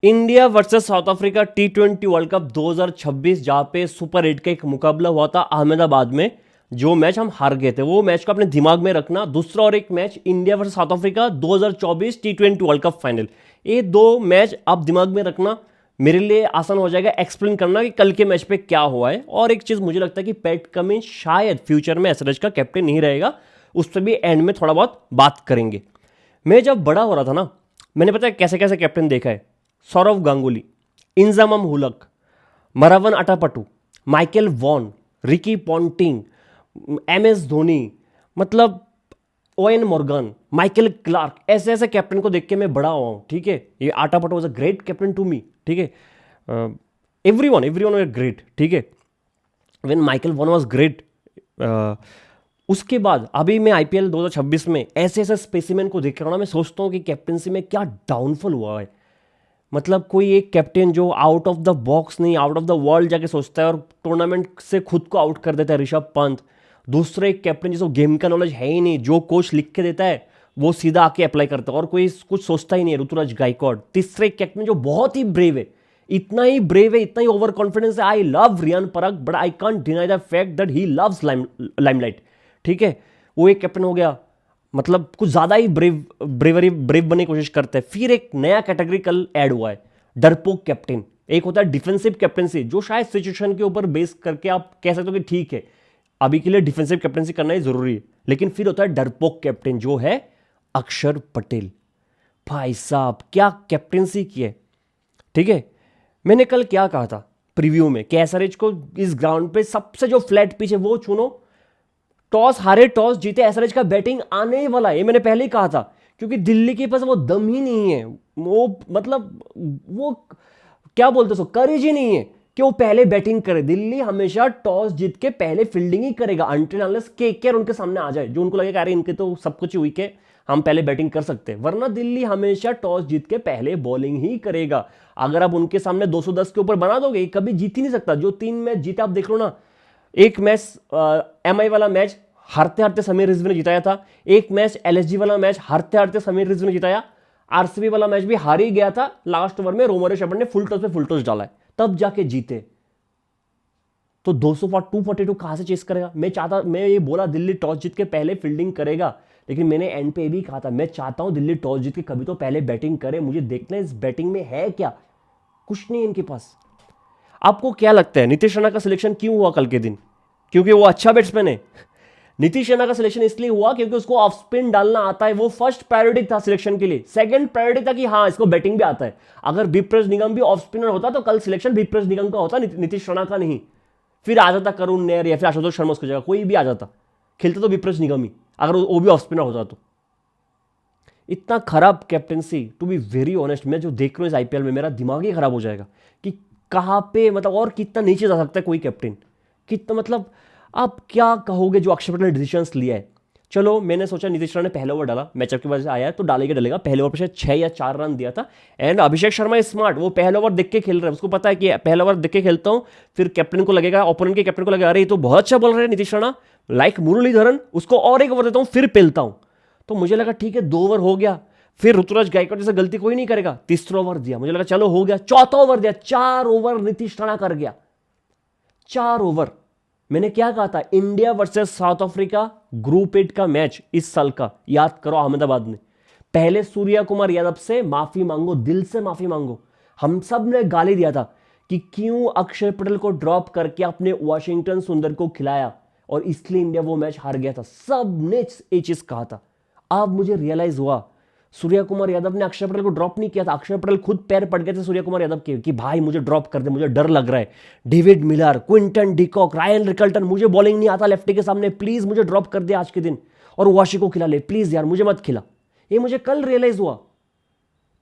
India versus south Africa T20 world cup 2026, जहां पे super 8 का एक मुकाबला हुआ था अहमदाबाद में। जो मैच हम हार गए थे, वो मैच को अपने दिमाग में रखना। दूसरा और एक match India versus south Africa 2024 T20 world cup final. ये दो मैच आप दिमाग में रखना, मेरे लिए आसान हो जाएगा एक्सप्लेन करना कि कल के मैच पे क्या हुआ है। और एक चीज मुझे लगता है कि पैट कमिंस शायद फ्यूचर में एसआरएच का कैप्टन नहीं रहेगा, उस पर भी एंड में थोड़ा बहुत बात करेंगे। मैं जब बड़ा हो रहा था ना, मैंने पता है कैसे कैसे कैप्टन देखा है। Sourav Ganguly, Inzamam ul Haq, Marvan Atapattu, Michael Vaughan, Ricky Ponting, MS Dhoni, मतलब ओएन मॉर्गन, माइकल क्लार्क, ऐसे ऐसे कैप्टन को देख के मैं बड़ा हुआ हूं। ठीक है, ये Atapattu was a great captain to me. ठीक है, एवरीवन वर ग्रेट। ठीक है, when Michael Vaughan was great. उसके बाद अभी मैं IPL 2026 में ऐसे ऐसे स्पेसिमेन को देख रहा हूं ना, मैं सोचता हूं कि कैप्टनसी में क्या डाउनफॉल हुआ है। मतलब कोई एक कैप्टन जो आउट ऑफ द बॉक्स नहीं, आउट ऑफ द वर्ल्ड जाके सोचता है और टूर्नामेंट से खुद को आउट कर देता है, ऋषभ पंत। दूसरे एक कैप्टन जिसको गेम का नॉलेज है ही नहीं, जो कोच लिख के देता है वो सीधा आके अप्लाई करता है और कोई कुछ सोचता ही नहीं है, ऋतुराज गायकवाड़। तीसरे एक कैप्टन जो बहुत ही ब्रेव है, इतना ही ब्रेव है, इतना ही ओवर कॉन्फिडेंस है। I love Riyan Parag, but I can't deny the fact that he loves limelight. ठीक है, वो एक कैप्टन हो गया, मतलब कुछ ज्यादा ही ब्रेव बनने की कोशिश करते हैं। फिर एक नया कैटेगरी कल ऐड हुआ है, डरपोक कैप्टन। एक होता है डिफेंसिव कैप्टनसी, जो शायद सिचुएशन के ऊपर बेस करके आप कह सकते हो कि ठीक है अभी के लिए डिफेंसिव कैप्टनसी करना ही जरूरी है। लेकिन फिर होता है डरपोक कैप्टन, जो है अक्षर पटेल। भाई साहब क्या कैप्टनसी की है। ठीक है, मैंने कल क्या कहा था प्रीव्यू में कि एसआरएच को इस ग्राउंड पे सबसे जो फ्लैट पिच है वो चुनो। टॉस हारे टॉस जीते, एसआरएच का बैटिंग आने ही वाला है, ये मैंने पहले ही कहा था। क्योंकि दिल्ली के पास वो दम ही नहीं है, वो मतलब वो क्या बोलते सो करेज ही नहीं है कि वो पहले बैटिंग करे। दिल्ली हमेशा टॉस जीत के पहले फील्डिंग ही करेगा अनटिल अनलेस केकेआर उनके सामने आ जाए, जो उनको लगेगा अरे इनके तो सब कुछ वीक है, हम पहले बैटिंग कर सकते हैं। वरना दिल्ली हमेशा टॉस जीत के पहले बॉलिंग ही करेगा। अगर आप उनके सामने 210 के ऊपर बना दोगे, कभी जीत ही नहीं सकता। जो 3 मैच जीता आप देख लो ना, एक मैच MI वाला मैच हारते हारते समीर रिजवी ने जिताया था, एक मैच LSG वाला मैच हारते हारते समीर रिजवी ने जिताया, RCB वाला मैच भी हार ही गया था, लास्ट ओवर में रोमरो शेफर्ड ने फुल टॉस पे फुल टॉस डाला है, तब जाके जीते। तो 242 कहां से चेस करेगा। मैं ये बोला दिल्ली टॉस जीत के पहले फील्डिंग करेगा, लेकिन मैंने एंड पे भी कहा था मैं चाहता हूं दिल्ली टॉस जीत के कभी तो पहले बैटिंग करे। मुझे देखना है इस बैटिंग में है क्या, कुछ नहीं इनके पास। आपको क्या लगता है नीतीश राणा का सिलेक्शन क्यों हुआ कल के दिन? क्योंकि वो अच्छा बैट्समैन है? नीतीश राणा का सिलेक्शन इसलिए हुआ क्योंकि उसको ऑफ स्पिन डालना आता है। वो फर्स्ट प्रायोरिटी था सिलेक्शन के लिए। सेकंड प्रायोरिटी था कि हाँ इसको बैटिंग भी आता है। अगर विप्रेश निगम भी ऑफ स्पिनर होता तो कल सिलेक्शन विप्रेश निगम का होता, नीतीश राणा का नहीं। फिर आ जाता करुण नेर या फिर आशुतोष शर्मा उसकी जगह, कोई भी आ जाता। खेलता तो विप्रेश निगम ही, अगर वो भी ऑफ स्पिनर होता तो। इतना खराब captaincy, to be very honest, मैं जो देख रहा हूँ इस IPL में मेरा दिमाग ही खराब हो जाएगा कि कहां पे मतलब और कितना नीचे जा सकता है कोई कैप्टन। कितना मतलब आप क्या कहोगे जो अक्षर पटेल ने डिसीजंस लिया है। चलो मैंने सोचा नीतीश राणा ने पहले ओवर डाला, मैचअप की वजह से आया है तो डालेगा। पहले ओवर पर शायद 6 या 4 रन दिया था। And Abhishek Sharma is smart, वो पहले ओवर देख के खेल रहा है, उसको पता है कि पहला ओवर देख के खेलता हूं, फिर कैप्टन को लगेगा, ओपोनेंट के कैप्टन को लगेगा अरे ये तो बहुत अच्छा बॉलर है नीतीश राणा, लाइक मुरलीधरन, उसको और एक ओवर देता हूं फिर पेलता हूं। तो मुझे लगा ठीक है 2 ओवर हो गया, फिर ऋतुराज गायकवाड़ जैसे गलती कोई नहीं करेगा, तीसरा ओवर दिया, मुझे लगा चलो हो गया। चौथा ओवर दिया, 4 ओवर नीतीश राणा कर गया। 4 ओवर। मैंने क्या कहा था, India versus south Africa group 8 का मैच इस साल का, याद करो अहमदाबाद में। पहले सूर्या कुमार यादव से माफी मांगो, दिल से माफी मांगो। हम सब ने गाली दिया था कि क्यों अक्षर पटेल को ड्रॉप करके अपने वाशिंगटन सुंदर को खिलाया और इसलिए इंडिया वो मैच हार गया था। सब ने ये चीज कहा था। अब मुझे रियलाइज हुआ सूर्या कुमार यादव ने अक्षर पटेल को ड्रॉप नहीं किया था, अक्षर पटेल खुद पैर पड़ गए थे सूर्या कुमार यादव के कि भाई मुझे ड्रॉप कर दे, मुझे डर लग रहा है। David Miller, Quinton de Kock, Ryan Rickelton, मुझे बॉलिंग नहीं आता लेफ्टी के सामने, प्लीज मुझे ड्रॉप कर दे आज के दिन और वाशी को खिला ले प्लीज यार, मुझे मत खिला। ये मुझे कल रियलाइज हुआ,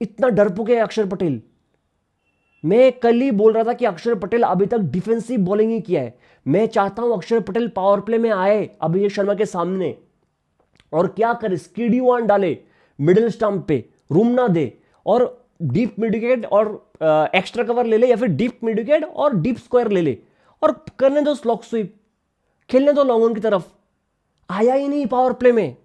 इतना डरपोक है अक्षर पटेल। मैं कल ही बोल रहा था कि अक्षर पटेल अभी तक डिफेंसिव बॉलिंग ही किया है। मैं चाहता हूं अक्षर पटेल पावर प्ले में आए अभिषेक शर्मा के सामने और क्या करे, स्कीडी वन डाले मिडिल स्टंप पे, रूम ना दे और डीप मिड विकेट और एक्स्ट्रा कवर ले ले या फिर डीप मिड विकेट और डीप स्क्वायर ले ले और करने दो स्लॉक स्वीप, खेलने दो लॉन्ग ऑन की तरफ। आया ही नहीं पावर प्ले में।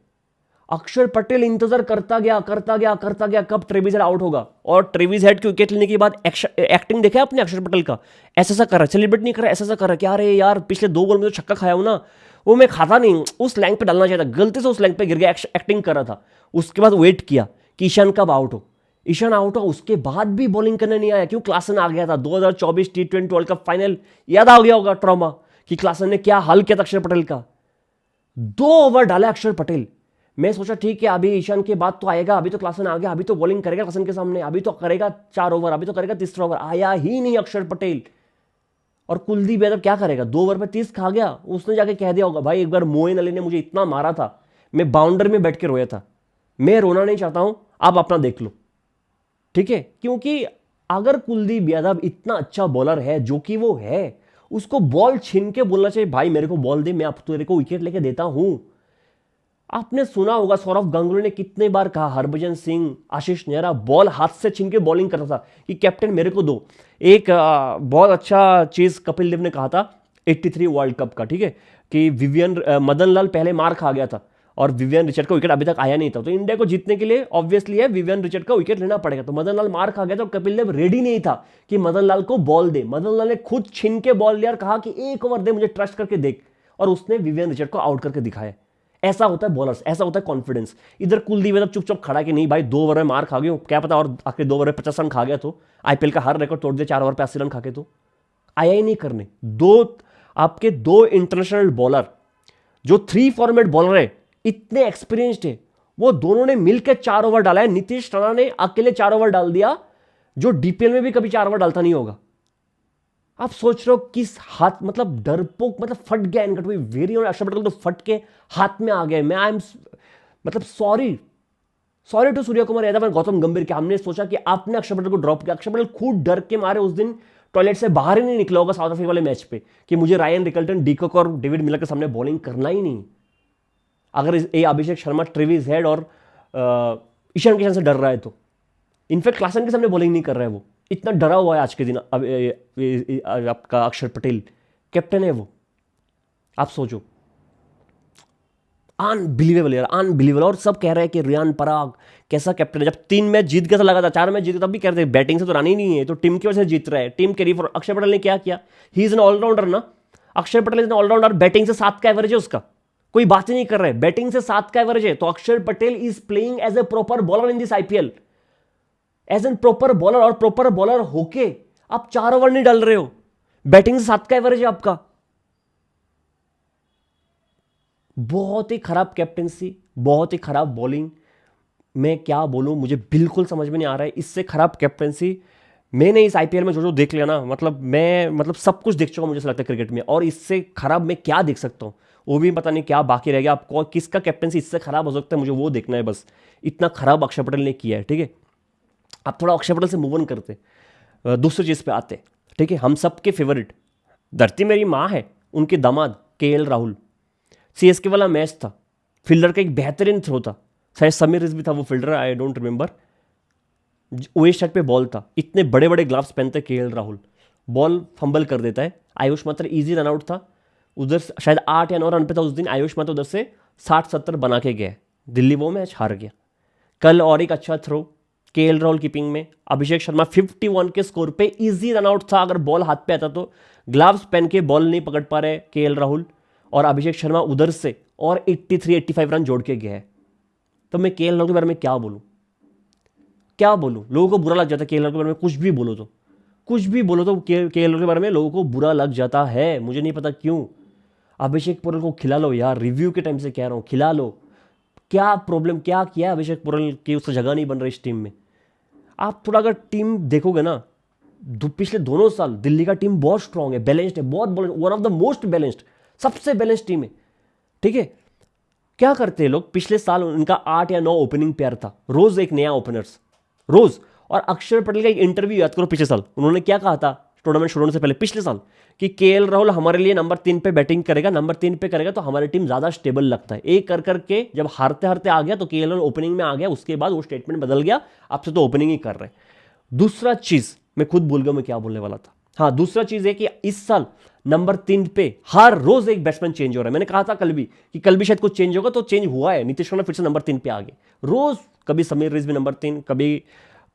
अक्षर पटेल इंतजार करता गया करता गया करता गया कब ट्रेविस हेड आउट होगा, और ट्रेविस हेड की विकेट लेने के बाद एक्टिंग देखा आपने अक्षर पटेल का, ऐसा सा कर रहा है, सेलिब्रेट नहीं कर रहा, ऐसा सा कर रहा है कि अरे यार पिछले 2 बॉल में तो छक्का खाया हूं ना, वो मैं खाता नहीं, उस लैंग पे डालना चाहिए था, गलती से उस लैंग पे गिर गया, एक्टिंग कर रहा था। उसके बाद वेट किया कि ईशान कब आउट हो, ईशान आउट हो, उसके बाद भी बॉलिंग करने नहीं आया, क्यों, क्लासन आ गया था। 2024 T20 वर्ल्ड कप फाइनल याद आ गया होगा ट्रॉमा, कि क्लासन ने क्या हाल किया था अक्षर पटेल का। 2 ओवर डाला अक्षर पटेल। मैं सोचा ठीक है अभी ईशान के बाद तो आएगा, अभी तो क्लासन आ गया, अभी तो बॉलिंग करेगा क्लासन के सामने, अभी तो करेगा 4 ओवर, अभी तो करेगा तीसरा ओवर, आया ही नहीं अक्षर पटेल। और कुलदीप यादव क्या करेगा, 2 ओवर पे 30 खा गया। उसने जाके कह दिया होगा भाई एक बार मोइन अली ने मुझे इतना मारा था, मैं बाउंड्री में बैठ के रोया था, मैं रोना नहीं चाहता हूं, आप अपना देख लो, ठीक है। क्योंकि अगर कुलदीप यादव इतना अच्छा बॉलर है जो कि वो है, उसको बॉल छीन के बोलना चाहिए भाई मेरे को बॉल दे, मैं अब तेरे को विकेट लेके देता हूं। आपने सुना होगा सौरव गांगुली ने कितने बार कहा, हरभजन सिंह, आशीष नेहरा बॉल हाथ से छीन के बॉलिंग करता था कि कैप्टन मेरे को दो। एक बहुत अच्छा चीज कपिल देव ने कहा था 83 वर्ल्ड कप का, ठीक है, कि मदन लाल पहले मार खा गया था और विवियन रिचर्ड का विकेट अभी तक आया नहीं था, तो इंडिया को जीतने के लिए ऑब्वियसली है विवियन रिचर्ड का विकेट लेना पड़ेगा। तो मदन लाल मार खा गया था और कपिल देव रेडी नहीं था कि मदन लाल को बॉल दे। मदन लाल ने खुद छीन के बॉल लिया और कहा कि 1 ओवर दे, मुझे ट्रस्ट करके देख, और उसने विवियन रिचर्ड को आउट करके दिखाया। ऐसा होता है बॉलर्स, ऐसा होता है कॉन्फिडेंस। इधर कुलदीप यादव चुपचाप खड़ा कि नहीं भाई 2 ओवर में मार खा गया, क्या पता और आखिर 2 ओवर में 50 रन खा गया तो आईपीएल का हर रिकॉर्ड तोड़ दिया, 4 ओवर पे 80 रन खा के, तो आया ही नहीं करने। आपके 2 इंटरनेशनल बॉलर जो 3 फॉर्मेट बॉलर है, इतने एक्सपीरियंस्ड है, वो दोनों ने मिलकर 4 ओवर डाला है। नीतीश राणा ने अकेले 4 ओवर डाल दिया, जो डीपीएल में भी कभी 4 ओवर डालता नहीं होगा। आप सोच रहे हो किस हाथ, मतलब डरपोक, मतलब फट गया इनका, वेरी और अक्षर पटेल तो फट के हाथ में आ गए। मैं आई एम मतलब सॉरी टू सूर्य कुमार यादव और गौतम गंभीर के, हमने सोचा कि आपने अक्षर पटेल को ड्रॉप किया। अक्षर पटेल खुद डर के मारे उस दिन टॉयलेट से बाहर ही नहीं निकला होगा साउथ अफ्रीका वाले मैच पे, कि मुझे रायन रिकल्टन, डीकॉक और डेविड मिलर के सामने बॉलिंग करना ही नहीं। अगर अभिषेक शर्मा, ट्रेविस हेड और ईशान किशन से डर रहा है तो इनफैक्ट क्लासन के सामने बॉलिंग नहीं कर रहा है, वो इतना डरा हुआ है आज के दिन। आपका अक्षर पटेल कैप्टन है वो, आप सोचो, अनबिलीवेबल यार, अनबिलीवेबल। और सब कह रहे हैं कि रियान पराग कैसा कैप्टन है, जब 3 मैच जीत गया था लगातार, 4 मैच जीते तब भी कह रहे थे बैटिंग से तो रानी नहीं है, तो टीम की वजह से जीत रहा है, टीम कैरी फॉर। अक्षर पटेल ने क्या किया, ही इज एन ऑलराउंडर ना, Axar Patel is an allrounder. Batting से 7 का एवरेज है उसका, कोई बात ही नहीं कर रहे, बैटिंग से 7 का एवरेज है। तो Axar Patel is playing as a proper bowler in this IPL, as an proper bowler. और प्रॉपर बॉलर होके आप 4 ओवर नहीं डाल रहे हो, बैटिंग से 7 का एवरेज है आपका। बहुत ही खराब कैप्टेंसी, बहुत ही खराब बॉलिंग। मैं क्या बोलूं, मुझे बिल्कुल समझ में नहीं आ रहा है। इससे खराब कैप्टेंसी मैंने इस आईपीएल में जो देख लिया ना, मैं सब कुछ देख चुका मुझे ऐसा लगता है क्रिकेट में, और इससे खराब मैं क्या देख सकता हूं, वो भी पता नहीं क्या बाकी रह गया। आपको किसका कैप्टेंसी इससे खराब हो सकता है, मुझे वो देखना है बस। इतना खराब अक्षर पटेल ने किया है, ठीक है। आप थोड़ा अक्षर पटेल से मूव ऑन करते, दूसरी चीज पे आते, ठीक है। हम सबके फेवरेट, धरती मेरी माँ है, उनके दामाद केएल राहुल, सीएसके वाला मैच था, फील्डर का एक बेहतरीन थ्रो था, शायद समीर रिजवी था वो fielder, I don't remember, west side पे बॉल था, इतने बड़े बड़े ग्लव्स पहनते केएल राहुल, बॉल फंबल कर देता है। आयुष मात्र इजी रन आउट था, उधर शायद 8 या 9 रन पे था उस दिन। आयुष मात्र उधर से 60-70 बना के गया, दिल्ली वो मैच हार गया। कल और एक अच्छा थ्रो केएल राहुल कीपिंग में, अभिषेक शर्मा 51 के स्कोर पे इजी रन आउट था, अगर बॉल हाथ पे आता तो। ग्लव्स पहन के बॉल नहीं पकड़ पा रहे केएल राहुल, और अभिषेक शर्मा उधर से और 83-85 रन जोड़ के गया है। तो मैं केएल राहुल के बारे में क्या बोलूं, लोगों को बुरा लग जाता है केएल राहुल के बारे में, कुछ भी बोलो तो केएल राहुल के बारे में लोगों को बुरा लग जाता है, मुझे नहीं पता क्यों। अभिषेक पुरल को खिला लो यार, रिव्यू के टाइम से कह रहा हूं, खिला लो। क्या प्रॉब्लम, क्या किया अभिषेक पुरल की उससे जगह नहीं बन रही इस टीम में। आप थोड़ा अगर टीम देखोगे ना, पिछले दोनों साल दिल्ली का टीम बहुत स्ट्रांग है, बैलेंस्ड है, बहुत one of the most balanced, सबसे बैलेंस्ड टीम है, ठीक है। क्या करते हैं लोग, पिछले साल उनका 8 या 9 ओपनिंग पेयर था, रोज एक नया ओपनर्स, रोज। और अक्षर पटेल का एक इंटरव्यू याद करो पिछले साल, उन्होंने क्या कहा था टूर्नामेंट शुरू होने से पहले पिछले साल, कि केएल राहुल हमारे लिए नंबर 3 पे बैटिंग करेगा, नंबर 3 पे करेगा तो हमारी टीम ज्यादा स्टेबल लगता है। एक कर करके जब हारते हारते आ गया तो केएल राहुल ओपनिंग में आ गया, उसके बाद वो स्टेटमेंट बदल गया, अब से तो ओपनिंग ही कर रहे हैं। दूसरा चीज मैं खुद भूल गया मैं क्या बोलने वाला था, हाँ, दूसरा चीज है कि इस साल नंबर 3 पे हर रोज एक बैट्समैन चेंज हो रहा है। मैंने कहा था कल भी कि कल भी शायद कुछ चेंज होगा, तो चेंज हुआ है। नीतीश राणा फिर से नंबर 3 पे आ गए रोज। कभी समीर रिजवी नंबर 3, कभी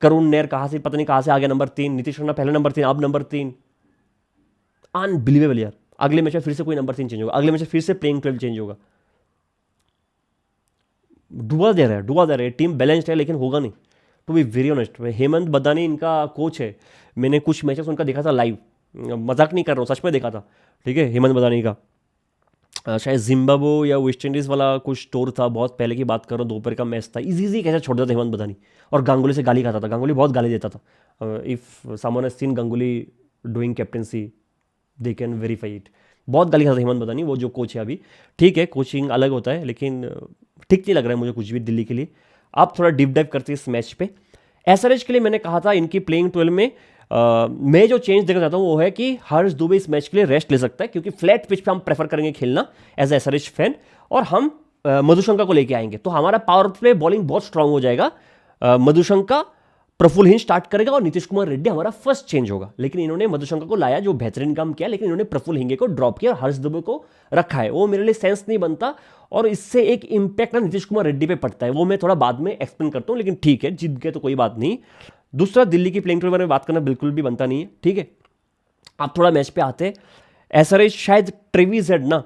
करुण नेर कहां से पता नहीं कहां से आ गया नंबर 3, नीतीश राणा पहले नंबर 3, अब नंबर 3। अनबिलीवेबल यार। अगले मैच में फिर से कोई नंबर 3 चेंज होगा, अगले मैच में फिर से प्लेइंग 12 चेंज होगा। डुबा दे रहे हैं। टीम बैलेंस्ड है लेकिन होगा नहीं। To be very honest, Hemant Badani इनका कोच है। मैंने कुछ मैचेस उनका देखा था लाइव, मजाक नहीं कर रहा हूँ, सच में देखा था। ठीक है, हेमंत बदानी का शायद जिम्बाब्वे या वेस्ट इंडीज़ वाला कुछ स्टोर था, बहुत पहले की बात कर रहा हूँ, दोपहर का मैच था। इजी इजी कैसे छोड़ देता था हेमंत बदानी, और गांगुली से गाली खाता था। गांगुली बहुत गाली देता था। If someone has seen Ganguly doing captaincy, they can verify it. बहुत गाली खाता था हेमंत बदानी, वो जो कोच है अभी। ठीक है, कोचिंग अलग होता है, लेकिन ठीक नहीं लग रहा है मुझे कुछ भी दिल्ली के लिए। आप थोड़ा डीप डाइव करते हैं इस मैच पे। एसआरएच के लिए मैंने कहा था इनकी प्लेइंग 12 में मैं जो चेंज देखना चाहता हूँ वो है कि हर्ष दुबे इस मैच के लिए रेस्ट ले सकता है, क्योंकि फ्लैट पिच पे हम प्रेफर करेंगे खेलना एज एसआरएच फैन, और हम मधुशंका को लेके आएंगे, तो हमारा पावर प्ले बॉलिंग बहुत स्ट्रांग हो जाएगा। मधुशंका, प्रफुल्ल हिंज स्टार्ट करेगा और नीतीश कुमार रेड्डी हमारा फर्स्ट चेंज होगा। लेकिन इन्होंने मधुशंका को लाया, जो बेहतरीन काम किया, लेकिन इन्होंने प्रफुल्ल हिंगे को ड्रॉप किया और हर्ष दुबे को रखा है। वो मेरे लिए सेंस नहीं बनता, और इससे एक इंपैक्ट ना नीतीश कुमार रेड्डी पे पड़ता है। वो मैं थोड़ा बाद में एक्सप्लेन करता हूँ, लेकिन ठीक है, जीत गए तो कोई बात नहीं। दूसरा, दिल्ली की प्लेइंग 12 के बारे में बात करना बिल्कुल भी बनता नहीं है। ठीक है, आप थोड़ा मैच पे आते हैं। एसआरएच शायद ट्रेविस हेड ना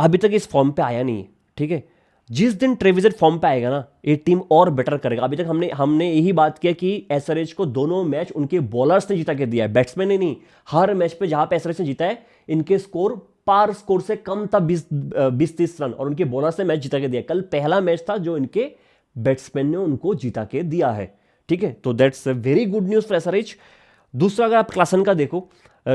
अभी तक इस फॉर्म पे आया नहीं है। ठीक है, जिस दिन ट्रेविस हेड फॉर्म पे आएगा ना, ये टीम और बेटर करेगा। अभी तक हमने यही बात किया कि एसआरएच को दोनों मैच उनके बॉलर्स ने जीता के दिया है, बैट्समैन ने नहीं। हर मैच पे जहां पे एसआरएच ने जीता है, इनके स्कोर पार स्कोर से कम था, 20-30 रन, और उनके बॉलर्स ने मैच जीता के दिया। कल पहला मैच था जो इनके बैट्समैन ने उनको जीता के दिया है। ठीक है, तो that's very good news for SRH. दूसरा, अगर आप क्लासन का देखो,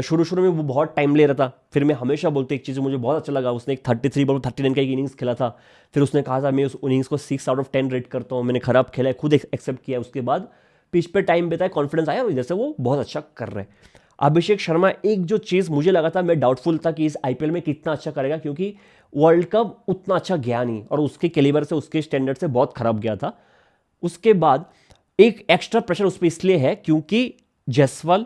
शुरू शुरू में वो बहुत टाइम ले रहा था। फिर मैं हमेशा बोलते एक चीज़ मुझे बहुत अच्छा लगा, उसने एक 33 बॉल 39 का एक इनिंग्स खेला था। फिर उसने कहा था मैं उस इनिंग्स को 6/10 रेट करता हूँ, मैंने खराब खेला है, खुद एक्सेप्ट किया। उसके बाद पिच पे टाइम बिताया, कॉन्फिडेंस आया, और इधर से वो बहुत अच्छा कर रहे हैं। अभिषेक शर्मा, एक जो चीज़ मुझे लगा था, मैं डाउटफुल था कि इस आईपीएल में कितना अच्छा करेगा, क्योंकि वर्ल्ड कप उतना अच्छा गया नहीं, और उसके कैलिबर से, उसके स्टैंडर्ड से बहुत खराब गया था। उसके बाद एक एक्स्ट्रा प्रेशर उस पर इसलिए है क्योंकि जायसवाल,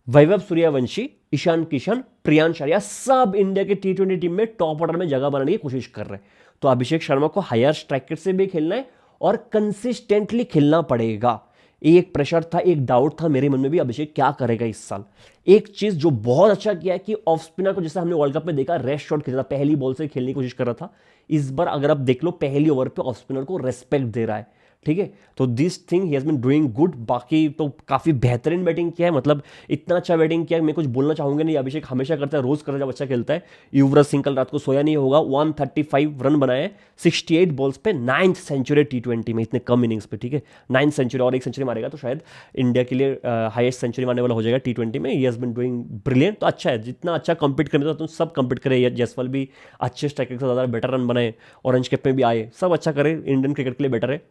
वैभव सूर्यवंशी, ईशान किशन, प्रियांश आर्या सब इंडिया के T20 टीम में टॉप ऑर्डर में जगह बनाने की कोशिश कर रहे हैं। तो अभिषेक शर्मा को हायर स्ट्राइक रेट से भी खेलना है और कंसिस्टेंटली खेलना पड़ेगा। एक प्रेशर था, एक डाउट था मेरे मन में भी, अभिषेक क्या करेगा इस साल। एक चीज जो बहुत अच्छा किया है कि ऑफ स्पिनर को, जैसे हमने वर्ल्ड कप में देखा, रेस्ट शॉट खेलता था, पहली बॉल से खेलने की कोशिश कर रहा था। इस बार अगर आप देख लो, पहली ओवर पे ऑफ स्पिनर को रेस्पेक्ट दे रहा है। ठीक है, तो this thing he has been doing good. बाकी तो काफी बेहतरीन बैटिंग किया है, मतलब इतना अच्छा बैटिंग किया है, मैं कुछ बोलना चाहूंगा नहीं। अभिषेक हमेशा करता है, रोज करता है जब अच्छा खेलता है। युवराज सिंह कल रात को सोया नहीं होगा, 135 रन बनाए 68 बॉल्स पे, 9th सेंचुरी T20 में, इतने कम इनिंग्स पे। ठीक है, 9th सेंचुरी, और एक सेंचुरी मारेगा तो शायद इंडिया के लिए हाईएस्ट सेंचुरी मारने वाला हो जाएगा T20 में। He has been doing brilliant. तो अच्छा है, जितना अच्छा कम्पीट करने तो सब कम्पीट करे। जायसवाल भी अच्छे स्ट्राइकर से ज़्यादा बेटर रन बनाए, ऑरेंज कैप में भी आए, सब अच्छा करे, इंडियन क्रिकेट के लिए बेटर है।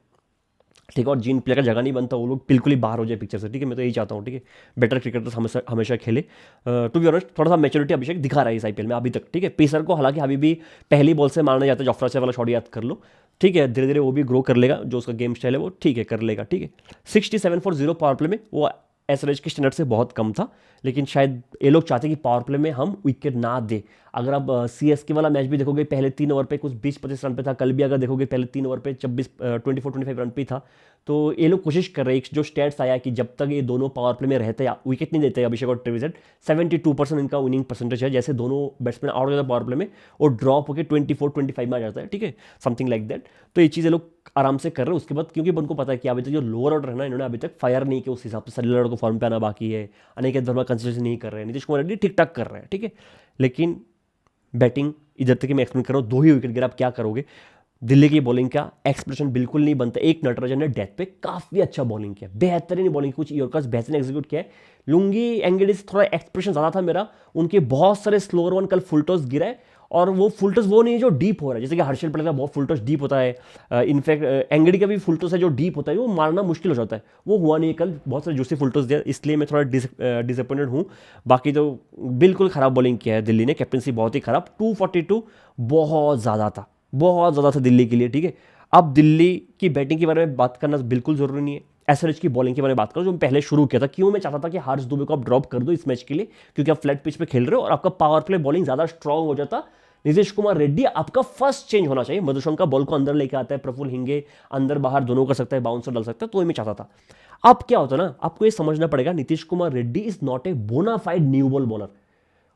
ठीक है, और जिन प्लेयर का जगह नहीं बनता वो लोग बिल्कुल ही बाहर हो जाए पिक्चर से। ठीक है, मैं तो यही चाहता हूँ। ठीक है, बेटर क्रिकेटर हमेशा हमेशा खेले। टू बी ऑनेस्ट, थोड़ा सा मैच्योरिटी अभिषेक दिखा रहा है इस आईपीएल में अभी तक। ठीक है, पेसर को हालांकि अभी भी पहली बॉल से मारना जाता है, जोफ्रा आर्चर वाला शॉट याद कर लो। ठीक है, धीरे धीरे वो भी ग्रो कर लेगा, जो उसका गेम स्टाइल है वो ठीक है कर लेगा। ठीक है, 67 for 0 पावर प्ले में वो एसआरएच के स्टैंडर्ड से बहुत कम था, लेकिन शायद ये लोग चाहते कि पावर प्ले में हम विकेट ना दे। अगर आप सीएसके वाला मैच भी देखोगे, पहले 3 ओवर पे कुछ 20-25 रन पे था। कल भी अगर देखोगे, पहले 3 ओवर पे 24-25 रन पे था। तो ये लोग कोशिश कर रहे हैं, जो स्टैट्स आया कि जब तक ये दोनों पावर प्ले में रहते हैं, विकेट नहीं देते अभिषेक और ट्रेविस हेड, 72% इनका विनिंग परसेंटेज है। जैसे दोनों बैट्समैन आउट हो जाता है पावर प्ले में, वो ड्रॉप होकर 24-25 में आ जाता है। ठीक है, समथिंग लाइक दैट। तो ये चीज़ ये लोग आराम से कर रहे हैं। उसके बाद क्योंकि उनको पता है कि अभी तक जो लोअर ऑर्डर है ना, इन्होंने अभी तक फायर नहीं किया उस हिसाब से। सलील लड़ को फॉर्म पे आना बाकी है, अनिकेत वर्मा कंसिस्टेंसी नहीं कर रहे हैं, नीतीश कुमार रेड्डी ठीक ठाक कर रहे हैं। ठीक है, लेकिन बैटिंग इधर तक मैं एक्सप्लेन कर रहा हूँ, 2 ही विकेट गिरा, आप क्या करोगे। दिल्ली की बॉलिंग का एक्सप्रेशन बिल्कुल नहीं बनता। एक नटराजन ने डेथ पे काफी अच्छा बॉलिंग किया, बेहतरीन बॉलिंग, कुछ यॉर्कर्स बेहतरीन एग्जीक्यूट किया है। लुंगी एंगेडी से थोड़ा एक्सप्रेशन ज्यादा था मेरा, उनके बहुत सारे स्लोअर वन कल फुल टॉस गिरा है, और वो फुल टॉस वो नहीं है जो डीप हो रहा है, जैसे कि हर्षल पटेल का बहुत फुल टॉस डीप होता है। इनफैक्ट एंगेडी का भी फुल टॉस है जो डीप होता है, वो मारना मुश्किल हो जाता है, वो हुआ नहीं कल। बहुत सारे जूसी फुल टॉस दिया, इसलिए मैं थोड़ा डिसअपॉइंटेड हूँ। बाकी तो बिल्कुल खराब बॉलिंग किया है दिल्ली ने, कैप्टनसी बहुत ही खराब। 242 बहुत ज़्यादा था दिल्ली के लिए। ठीक है, अब दिल्ली की बैटिंग के बारे में बात करना बिल्कुल ज़रूरी नहीं है। एसआरएच की बॉलिंग की मैंने बात करूं जो मैं पहले शुरू किया था, क्यों मैं चाहता था कि हार्दिक दुबे को आप ड्रॉप कर दो इस मैच के लिए, क्योंकि आप फ्लैट पिच पे खेल रहे हो और आपका पावर प्ले बॉलिंग ज्यादा स्ट्रांग हो जाता। नीतीश कुमार रेड्डी आपका फर्स्ट चेंज होना चाहिए, मधुशंका बॉल को अंदर लेके आता है, प्रफुल्ल हिंगे अंदर बाहर दोनों कर सकता है, बाउंसर डाल सकता है, तो ये मैं चाहता था। अब क्या होता है ना, आपको ये समझना पड़ेगा Nitish Kumar Reddy is not a bonafide new ball bowler.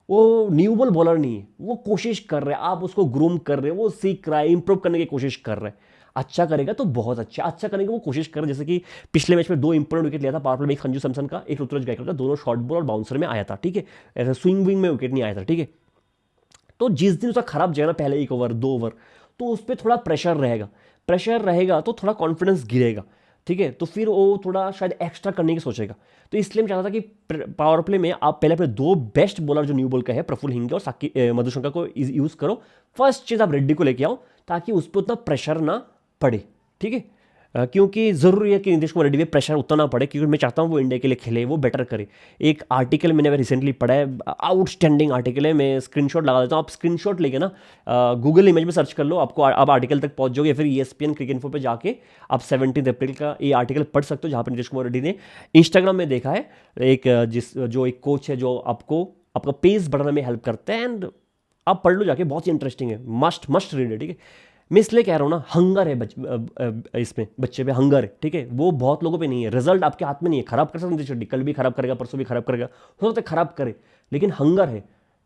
वो न्यू बॉल बॉलर नहीं है, वो कोशिश कर रहे हैं, आप उसको ग्रूम कर रहे हैं, वो सीख रहा है, इंप्रूव करने की कोशिश कर रहे हैं। अच्छा करेगा तो बहुत अच्छा, अच्छा करने की वो कोशिश कर रहे हैं। जैसे कि पिछले मैच में 2 इंपॉर्टेंट विकेट लिया था पावर प्ले में, एक संजू सैमसन का, एक ऋतुराज गायकवाड़ का, दोनों शॉर्ट बॉल और बाउंसर में आया था, ठीक है, ऐसा स्विंग विंग में विकेट नहीं आया था, ठीक है। तो जिस दिन उसका खराब जाएगा ना, पहले 1 ओवर 2 ओवर, तो उस पर थोड़ा प्रेशर रहेगा, प्रेशर रहेगा तो थोड़ा कॉन्फिडेंस गिरेगा, ठीक है, तो फिर वो थोड़ा शायद एक्स्ट्रा करने की सोचेगा। तो इसलिए मैं चाहता था कि पावर प्ले में आप पहले अपने 2 बेस्ट बॉलर जो न्यू बॉल का है, प्रफुल्ल हिंगे और मधुशंका को यूज करो। फर्स्ट चीज आप रेड्डी को लेके आओ ताकि उस पर उतना प्रेशर ना पड़े, ठीक है। क्योंकि ज़रूरी है कि नीतीश कुमार रेड्डी पे प्रेशर उतना ना पड़े, क्योंकि मैं चाहता हूँ वो इंडिया के लिए खेले, वो बेटर करे। एक आर्टिकल मैंने रिसेंटली पढ़ा है, आउटस्टैंडिंग आर्टिकल है, मैं स्क्रीनशॉट लगा देता हूँ, आप स्क्रीनशॉट लेके ना गूगल इमेज में सर्च कर लो, आपको आप आर्टिकल तक पहुँच जाओगे, फिर ESPN क्रिकेट इन्फो पे जाके आप 17 अप्रैल का ये आर्टिकल पढ़ सकते हो, जहाँ पर नीतीश कुमार रेड्डी ने इंस्टाग्राम में देखा है एक जो एक कोच है जो आपको आपका पेस बढ़ाने में हेल्प करते हैं, एंड आप पढ़ लो जाके, बहुत ही इंटरेस्टिंग है, मस्ट मस्ट रीड है, ठीक है। मैं इसलिए कह रहा हूँ ना, हंगर है इसमें, बच्चे पे हंगर है, ठीक है, वो बहुत लोगों पे नहीं है। रिजल्ट आपके हाथ में नहीं है, खराब कर सकते नीतीश रेड्डी, कल भी खराब करेगा, परसों भी खराब करेगा, हो सकता है खराब करे, लेकिन हंगर है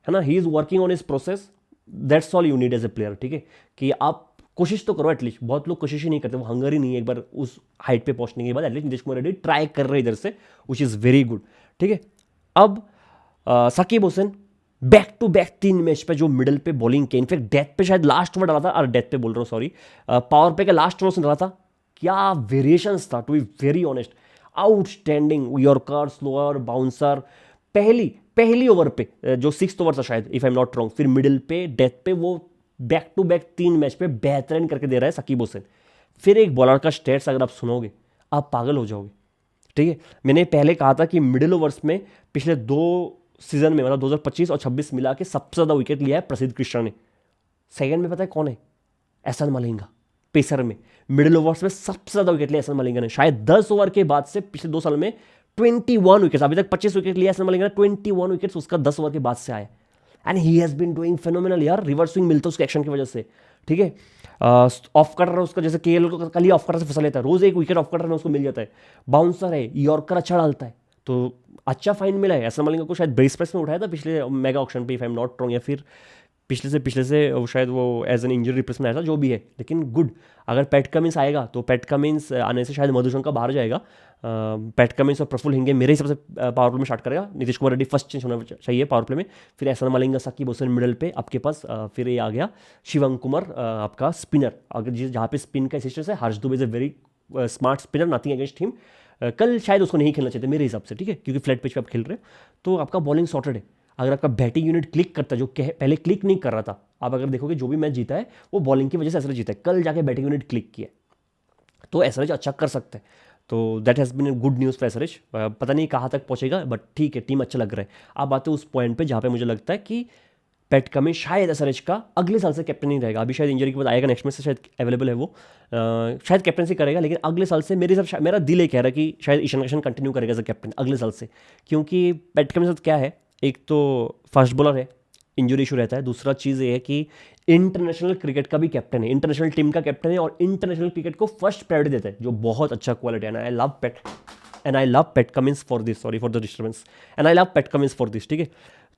ना, he is working on his process, that's all you need as a player, ठीक है, कि आप कोशिश तो करो एटलीस्ट। बहुत लोग कोशिश ही नहीं करते, वो हंगर ही नहीं है एक बार उस हाइट पे पहुंचने के बाद। एटलीस्ट नीतीश कुमार रेड्डी ट्राई कर रहे हैं इधर से, विच इज़ वेरी गुड, ठीक है। अब Sakib Hussain back to back 3 match पे जो मिडल पे बॉलिंग की, इनफैक्ट डेथ पे शायद लास्ट ओवर डाला था, और डेथ पे बोल रहा हूँ सॉरी, पावर पे का लास्ट ओवर उसने डाला था, क्या वेरिएशंस था, to be very honest, outstanding yorker, slower, bouncer, पहली ओवर पे जो 6th ओवर था शायद, if I am not wrong, फिर मिडिल पे, डेथ पे, वो बैक टू बैक 3 मैच पे बेहतरीन करके दे रहा है साकिब हुसैन। फिर एक बॉलर का स्टेट्स अगर आप सुनोगे आप पागल हो जाओगे, ठीक है। मैंने पहले कहा था कि मिडिल ओवर्स में पिछले 2 सीजन में, मतलब 2025 और 26 मिला के सबसे ज़्यादा विकेट लिया है प्रसिद्ध कृष्णा ने। सेकंड में पता है कौन है? एहसान मलिंगा, पेसर में मिडिल ओवर्स में सबसे ज़्यादा विकेट लिया एहसान मलिंगा ने, शायद 10 ओवर के बाद से पिछले 2 साल में 21 विकेट, अभी तक 25 विकेट लिया एहसान मलिंगा ने, 21 विकेट उसका 10 ओवर के बाद से आया, and he has been doing phenomenal यार, रिवर्स स्विंग मिलता है उसके एक्शन की वजह से, ठीक है। ऑफ कटर है उसका, जैसे KL को कल ही ऑफ कटर से फंसा लेता है, रोज एक विकेट ऑफ कटर में उसको मिल जाता है, बाउंसर है, यॉर्कर अच्छा डालता है, तो अच्छा फाइन मिला है। एहसान मलिंगा को शायद बेस प्राइस में उठाया था पिछले मेगा ऑक्शन पे, if I am not wrong, या फिर पिछले से वो शायद वो एज एन इंजरी रिप्लेसमेंट आया था, जो भी है, लेकिन गुड। अगर पैट कमिंस आएगा तो पैट कमिंस आने से शायद मधुशंका बाहर जाएगा, पैट कमिंस और प्रफुल्ल हिंगे मेरे हिसाब से पावर प्ले में स्टार्ट करेगा, नीतीश कुमार रेड्डी फर्स्ट चेंज होना चाहिए पावर प्ले में, फिर एहसान मलिंगा, साकिब हुसैन मिडल पे आपके पास, फिर ये आ गया शिवम कुमार आपका स्पिनर, अगर जहाँ पे स्पिन का असिस्टेंस है, Harsh Dubey is a very smart spinner, nothing against him, कल शायद उसको नहीं खेलना चाहिए मेरे हिसाब से, ठीक है, क्योंकि फ्लैट पिच पे आप खेल रहे हो, तो आपका बॉलिंग सॉर्टेड है। अगर आपका बैटिंग यूनिट क्लिक करता है, जो पहले क्लिक नहीं कर रहा था, आप अगर देखोगे जो भी मैच जीता है वो बॉलिंग की वजह से एसआरएच जीता है, कल जाके बैटिंग यूनिट क्लिक किया, तो एसआरएच अच्छा कर सकते हैं, तो that has been good news for SRH. पता नहीं कहाँ तक पहुँचेगा, बट ठीक है, टीम अच्छा लग रहा है। अब आते हैं उस पॉइंट पे जहाँ पे मुझे लगता है कि पैट कमिंस शायद एसआरएच का अगले साल से कैप्टन नहीं रहेगा, अभी शायद इंजरी के बाद आएगा, नेक्स्ट मैच से शायद अवेलेबल है वो, शायद कैप्टनसी करेगा, लेकिन अगले साल से मेरे हिसाब, मेरा दिल ये कह रहा है कि शायद ईशान किशन कंटिन्यू करेगा एज अ कैप्टन अगले साल से, क्योंकि पैट कमिंस क्या है, एक तो फास्ट बॉलर है, इंजरी इशू रहता है, दूसरा चीज़ ये है कि इंटरनेशनल क्रिकेट का भी कैप्टन है, इंटरनेशनल टीम का कैप्टन है, और इंटरनेशनल क्रिकेट को फर्स्ट प्रायोरिटी देता है, जो बहुत अच्छा क्वालिटी है, and I love PAT Cummins for this, sorry for the disturbance, and I love PAT Cummins for this, ठीक है।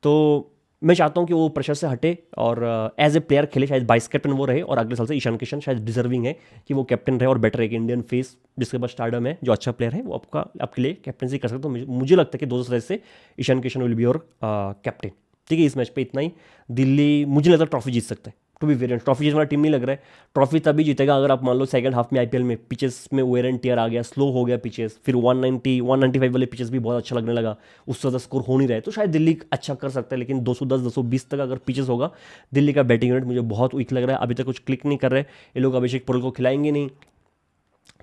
तो मैं चाहता हूँ कि वो प्रेशर से हटे और एज ए प्लेयर खेले, शायद वाइस कैप्टन वो रहे, और अगले साल से ईशान किशन शायद डिजर्विंग है कि वो कैप्टन रहे, और बेटर एक इंडियन फेस जिसके पास स्टारडम है, जो अच्छा प्लेयर है, वो आपके लिए कैप्टनसी कर सकते हो। मुझे लगता है कि 2027 से Ishan Kishan will be your captain, ठीक है। इस मैच पे इतना ही। दिल्ली मुझे लगता है ट्रॉफी जीत सकता है, टू बी वेरियंट, ट्रॉफी जीतने वाला टीम नहीं लग रहा है। ट्रॉफी तभी जीतेगा अगर आप मान लो सेकंड हाफ में IPL में पिचेस में वेयर एंड टियर आ गया, स्लो हो गया पिचेस, फिर 190 195 वाले पिचेस भी बहुत अच्छा लगने लगा, उससे ज़्यादा स्कोर हो नहीं रहा है, तो शायद दिल्ली अच्छा कर सकता है, लेकिन 210 220 तक अगर पिचेस होगा, दिल्ली का बैटिंग यूनिट मुझे बहुत वीक लग रहा है, अभी तक कुछ क्लिक नहीं कर रहे, ये लोग अभिषेक पुरोहित को खिलाएंगे नहीं,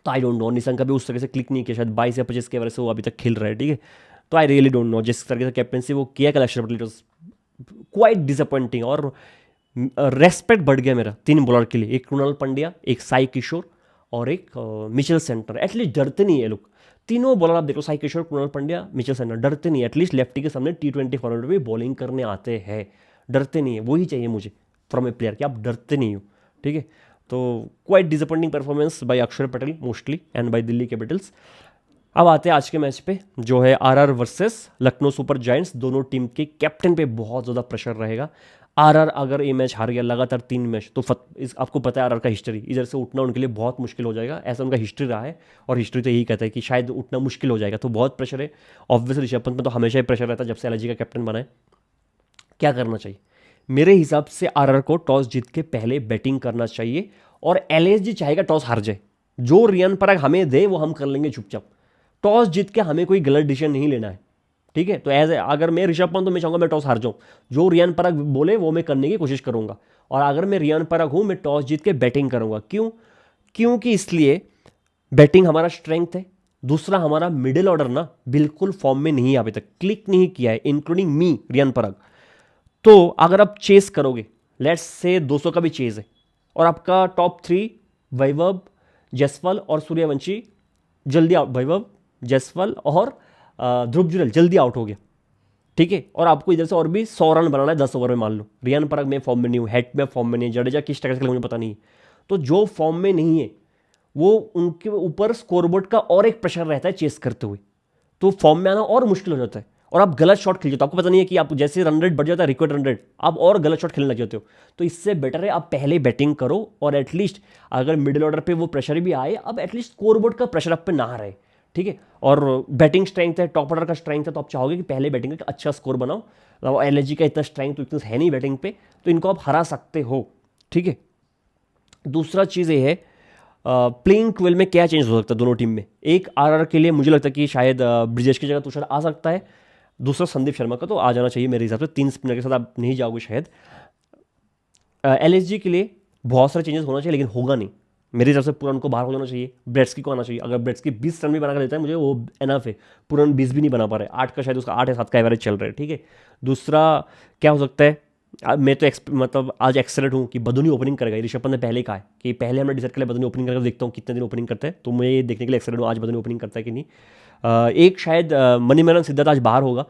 तो आई डोंट नो, निशंक का भी उस तरह से क्लिक नहीं किया, शायद 22 या 25 के वजह से वो अभी तक खेल रहा है, ठीक है। तो आई रियली डोंट नो, जिस तरीके से कैप्टनसी वो किया collection, but it was quite disappointing, और रेस्पेक्ट बढ़ गया मेरा 3 बॉलर के लिए, एक कृणाल पंड्या, एक साई किशोर और एक मिचेल सेंटर, एटलीस्ट डरते नहीं है लोग। तीनों बॉलर आप देखो, साई किशोर, कृणाल पंड्या, मिचेल सेना, डरते नहीं, एटलीस्ट लेफ्टी के सामने T20 फॉर्मेट में भी बॉलिंग करने आते हैं, डरते नहीं है। वही चाहिए मुझे फ्रॉम ए प्लेयर कि आप डरते नहीं हो, ठीक है। तो quite disappointing performance by Axar Patel mostly and by Delhi Capitals. अब आते हैं आज के मैच पे, जो है RR versus Lucknow Super Giants. दोनों टीम के कैप्टन पे बहुत ज़्यादा प्रेशर रहेगा। आरआर अगर ये मैच हार गया लगातार 3 मैच, तो आपको पता है आरआर का हिस्ट्री, इधर से उठना उनके लिए बहुत मुश्किल हो जाएगा, ऐसा उनका हिस्ट्री रहा है। और हिस्ट्री तो यही कहता है कि शायद उठना मुश्किल हो जाएगा, तो बहुत प्रेशर है। ऑब्वियसली ऋषभ पंत में तो हमेशा ही प्रेशर रहता है जब से एलआईजी का कैप्टन बना है। क्या करना चाहिए? मेरे हिसाब से आरआर को टॉस जीत के पहले बैटिंग करना चाहिए, और एलएसजी चाहेगा टॉस हार जाए, जो रियान पराग हमें दे वो हम कर लेंगे चुपचाप। टॉस जीत के हमें कोई गलत डिसीजन नहीं लेना है, ठीक है। तो अगर मैं ऋषभ पंत, तो मैं चाहूंगा मैं टॉस हार जाऊं, जो रियान पराग बोले वो मैं करने की कोशिश करूंगा। और अगर मैं रियान पराग हूं, मैं टॉस जीत के बैटिंग करूंगा। क्यों? क्योंकि इसलिए बैटिंग हमारा स्ट्रेंथ है। दूसरा, हमारा मिडिल ऑर्डर ना बिल्कुल फॉर्म में नहीं है, अभी तक क्लिक नहीं किया है, इंक्लूडिंग मी, रियान पराग। तो अगर आप चेस करोगे, लेट्स से 200 का भी चेज है, और आपका टॉप 3 वैभव, जायसवाल और सूर्यवंशी जल्दी आउट, वैभव, जायसवाल और ध्रुव जुरेल जल्दी आउट हो गया, ठीक है। और आपको इधर से और भी 100 रन बनाना है 10 ओवर में, मान लो रियान पराग में फॉर्म में नहीं हूँ, हेट में फॉर्म में नहीं है, जडेजा किस टक्कर से खेले मुझे पता नहीं है। तो जो फॉर्म में नहीं है, वो उनके ऊपर स्कोरबोर्ड का और एक प्रेशर रहता है चेस करते हुए, तो फॉर्म में आना और मुश्किल हो जाता है। और आप गलत शॉट खेल जाते हो, आपको पता नहीं है कि आप जैसे रन रेट बढ़ जाता है, रिकॉर्ड रन रेट, आप और गलत शॉट खेलने लग जाते हो। तो इससे बेटर है आप पहले बैटिंग करो, और एटलीस्ट अगर मिडिल ऑर्डर पे वो प्रेशर भी आए, अब एटलीस्ट स्कोरबोर्ड का प्रेशर आप पे ना रहे, ठीक है। और बैटिंग स्ट्रेंथ है, टॉप ऑर्डर का स्ट्रेंथ है, तो आप चाहोगे कि पहले बैटिंग करके अच्छा स्कोर बनाओ। एलएसजी का इतना स्ट्रेंथ तो इतना है नहीं बैटिंग पे, तो इनको आप हरा सकते हो, ठीक है। दूसरा चीज़ ये है, प्लेइंग 12 में क्या चेंज हो सकता है दोनों टीम में। एक आरआर के लिए मुझे लगता है कि शायद ब्रिजेश की जगह तुषार आ सकता है। दूसरा, संदीप शर्मा का तो आ जाना चाहिए मेरे हिसाब से, 3 स्पिनर के साथ आप नहीं जाओगे शायद। एलएसजी के लिए बहुत सारे चेंजेस होना चाहिए, लेकिन होगा नहीं मेरे हिसाब से। पुरान को बाहर हो जाना चाहिए, ब्रेट्सकी को आना चाहिए। अगर ब्रेट्सकी 20 रन भी बना कर देता है मुझे वो एनफ है। पुरान 20 भी नहीं बना पा रहे, 8 का शायद उसका 8 या 7 का एवरेज चल रहा है, ठीक है। दूसरा क्या हो सकता है, मैं तो मतलब आज एक्साइटेड हूँ कि बदुनी ओपनिंग करेगा। ऋषभ पंत ने पहले कहा है कि पहले हमने डिसाइड कर लिया बदुनी ओपनिंग करके, देखता हूँ कितने दिन ओपनिंग करते हैं। तो मैं ये देखने के लिए एक्साइटेड हूँ आज बदुनी ओपनिंग करता है कि नहीं। एक शायद मणिमारन सिद्धार्थ आज बाहर होगा,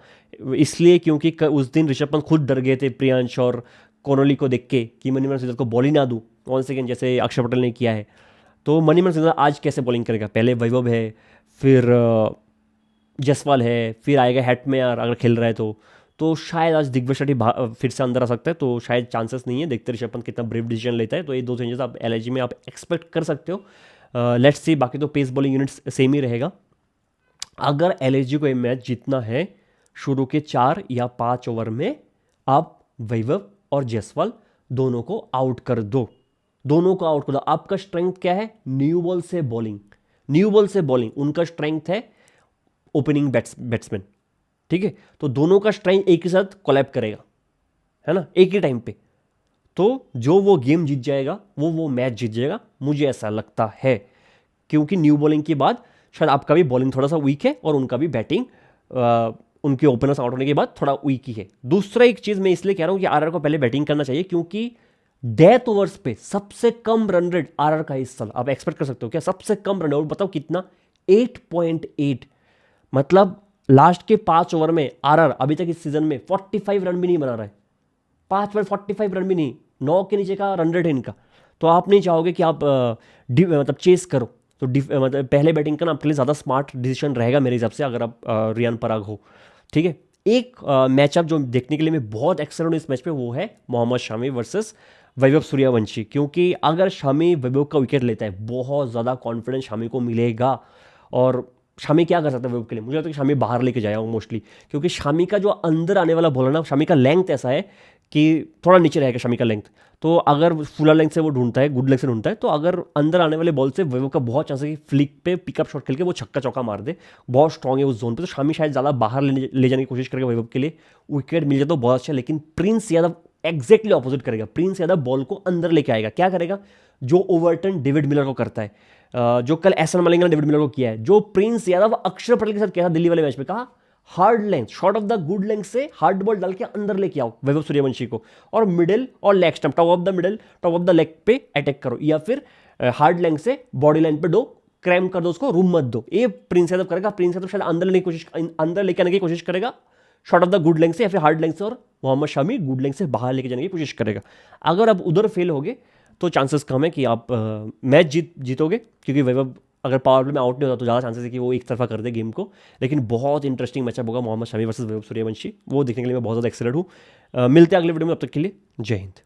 इसलिए क्योंकि उस दिन ऋषभ पंत खुद डर गए थे प्रियांश और कोहली को देख के कि मणिमारन सिद्धार्थ को बॉल ही ना दूँ वन सेकेंड, जैसे अक्षर पटेल ने किया है। तो मणिमारन सिद्धार्थ आज कैसे बॉलिंग करेगा? पहले वैभव है, फिर जायसवाल है, फिर आएगा हैट में यार अगर खेल रहा है तो शायद आज दिग्विजय शेट्टी फिर से अंदर आ सकता है। तो शायद चांसेस नहीं है, देखते ऋषभ पंत कितना ब्रेव डिसीजन लेता है। तो ये 2 चेंजेस आप एलआईजी में आप एक्सपेक्ट कर सकते हो। लेट्स सी, बाकी तो पेस बॉलिंग यूनिट्स सेम ही रहेगा। अगर एलआईजी को ये मैच जीतना है, शुरू के 4 या 5 ओवर में आप वैभव और जायसवाल दोनों को आउट कर दो, दोनों को आउट कर दो। आपका स्ट्रेंथ क्या है? न्यू बॉल से बॉलिंग, न्यू बॉल से बॉलिंग उनका स्ट्रेंथ है, ओपनिंग बैट्समैन, ठीक है। तो दोनों का स्ट्रेंथ एक ही साथ कोलैब करेगा, है ना, एक ही टाइम पे। तो जो वो गेम जीत जाएगा, वो मैच जीत जाएगा, मुझे ऐसा लगता है। क्योंकि न्यू बॉलिंग के बाद शायद आपका भी बॉलिंग थोड़ा सा वीक है, और उनका भी बैटिंग उनके ओपनर्स आउट होने के बाद थोड़ा वीक ही है। दूसरा एक चीज़ मैं इसलिए कह रहा हूँ कि आरआर को पहले बैटिंग करना चाहिए, क्योंकि डेथ ओवर्स पे सबसे कम रन रेट आरआर का इस साल। आप एक्सपेक्ट कर सकते हो क्या सबसे कम रन रेट? बताओ कितना? 8.8। मतलब लास्ट के 5 ओवर में आरआर अभी तक इस सीजन में 45 रन भी नहीं बना रहा है। 5 ओवर 45 रन भी नहीं, 9 के नीचे का रन रेट है इनका। तो आप नहीं चाहोगे कि आप मतलब चेस करो, तो मतलब पहले बैटिंग करना आपके लिए ज़्यादा स्मार्ट डिसीजन रहेगा मेरे हिसाब से, अगर आप रियान पराग हो, ठीक है। एक मैचअप जो देखने के लिए मैं बहुत एक्साइटेड हूँ इस मैच पे, वो है मोहम्मद शमी वर्सेस वैभव सूर्यवंशी। क्योंकि अगर शमी वैभव का विकेट लेता है, बहुत ज़्यादा कॉन्फिडेंस शमी को मिलेगा। और शमी क्या कर सकता है वैभव के लिए? मुझे लगता है कि शमी बाहर लेके जाएगा मोस्टली, क्योंकि शमी का जो अंदर आने वाला बॉल है ना, शमी का लेंथ ऐसा है कि थोड़ा नीचे रहेगा शमी का लेंथ। तो अगर फुलर लेंथ से वो ढूंढता है, गुड लेंथ से ढूंढता है, तो अगर अंदर आने वाले बॉल से वैभव का बहुत चांस है कि फ्लिक पे पिकअप शॉट खेल के वो छक्का चौका मार दे। बहुत स्ट्रॉन्ग है उस जोन पे, तो शमी शायद ज़्यादा बाहर ले जाने की कोशिश करेगा वैभव के लिए। विकेट मिल जाए तो बहुत अच्छा, लेकिन प्रिंस यादव एग्जैक्टली ऑपोजिट करेगा। प्रिंस यादव बॉल को अंदर लेके आएगा। क्या करेगा? जो ओवरटन डेविड मिलर को करता है, जो कल एसन मलिंगा ने डेविड मिलर को किया है, जो प्रिंस यादव अक्षर पटेल के साथ किया था दिल्ली वाले मैच में। कहा hard length, short of the good length से हार्ड बॉल डाल के अंदर लेके आओ वैभव सूर्यवंशी को, और मिडिल और leg stump, top of the middle, top of the leg पे अटैक करो, या फिर हार्ड लेंथ से बॉडी लाइन पे दो क्रैम कर दो उसको, रूम मत दो। ये प्रिंस यादव करेगा। प्रिंस यादव शायद अंदर लेके आने की कोशिश करेगा short of the good length से या फिर हार्ड लेंथ से, और मोहम्मद शमी गुड लेंथ से बाहर लेके जाने की कोशिश करेगा। अगर आप उधर फेल होगे तो चांसेस कम है कि आप मैच जीतोगे, क्योंकि वैभव अगर पावर प्ले में आउट नहीं होता तो ज़्यादा चांसेस है कि वो एक तरफा कर दे गेम को। लेकिन बहुत इंटरेस्टिंग मैचअप होगा मोहम्मद शमी वर्सेस वैभव सूर्यवंशी, वो देखने के लिए मैं बहुत ज़्यादा एक्साइटेड हूँ। मिलते हैं अगले वीडियो में, तब तक के लिए जय हिंद।